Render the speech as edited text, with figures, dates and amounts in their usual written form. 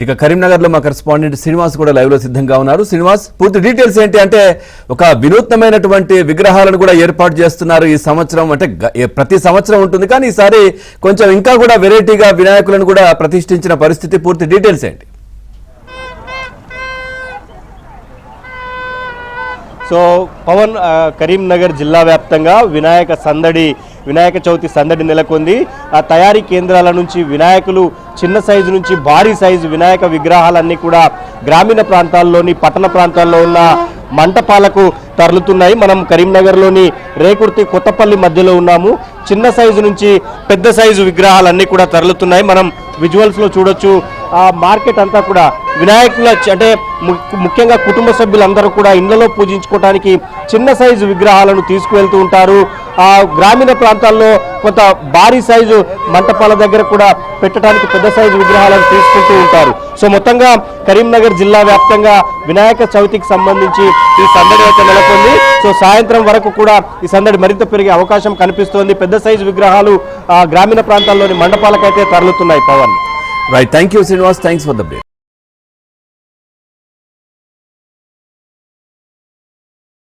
ఇక కరీంనగర్ లో మా కరెస్పాండెంట్ శ్రీనివాస్ కూడా లైవ్ లో సిద్ధంగా ఉన్నారు. శ్రీనివాస్, పూర్తి డీటెయిల్స్ ఏంటి? అంటే ఒక వినూత్నమైనటువంటి విగ్రహాలను కూడా ఏర్పాటు చేస్తున్నారు ఈ సంవత్సరం. అంటే ప్రతి సంవత్సరం ఉంటుంది, కానీ ఈసారి కొంచెం ఇంకా కూడా వెరైటీగా వినాయకులను కూడా ప్రతిష్ఠించిన పరిస్థితి. పూర్తి డీటెయిల్స్ ఏంటి? సో పవన్, కరీంనగర్ జిల్లా వ్యాప్తంగా వినాయక చవితి సందడి నెలకొంది. ఆ తయారీ కేంద్రాల నుంచి వినాయకులు చిన్న సైజు నుంచి భారీ సైజు వినాయక విగ్రహాలన్నీ కూడా గ్రామీణ ప్రాంతాల్లోని పట్టణ ప్రాంతాల్లో ఉన్న మంటపాలకు తరలుతున్నాయి. మనం కరీంనగర్లోని రేకుర్తి కొత్తపల్లి మధ్యలో ఉన్నాము. చిన్న సైజు నుంచి పెద్ద సైజు విగ్రహాలన్నీ కూడా తరలుతున్నాయి. మనం విజువల్స్లో చూడొచ్చు. ఆ మార్కెట్ అంతా కూడా వినాయకుల అంటే ముఖ్యంగా కుటుంబ సభ్యులందరూ కూడా ఇళ్లలో పూజించుకోవడానికి చిన్న సైజు విగ్రహాలను తీసుకువెళ్తూ ఉంటారు. ఆ గ్రామీణ ప్రాంతాల్లో కొంత భారీ సైజు మంటపాల దగ్గర కూడా పెట్టడానికి పెద్ద సైజు విగ్రహాలను తీసుకుంటూ ఉంటారు. సో మొత్తంగా కరీంనగర్ జిల్లా వ్యాప్తంగా వినాయక చవితికి సంబంధించి ఈ సందడి అయితే నెలకొంది. సో సాయంత్రం వరకు కూడా ఈ సందడి మరింత పెరిగే అవకాశం కనిపిస్తోంది. పెద్ద సైజు విగ్రహాలు గ్రామీణ ప్రాంతాల్లోని మండపాలకైతే తరలుతున్నాయి. Pavan, right, thank you Srinivas, thanks for the break.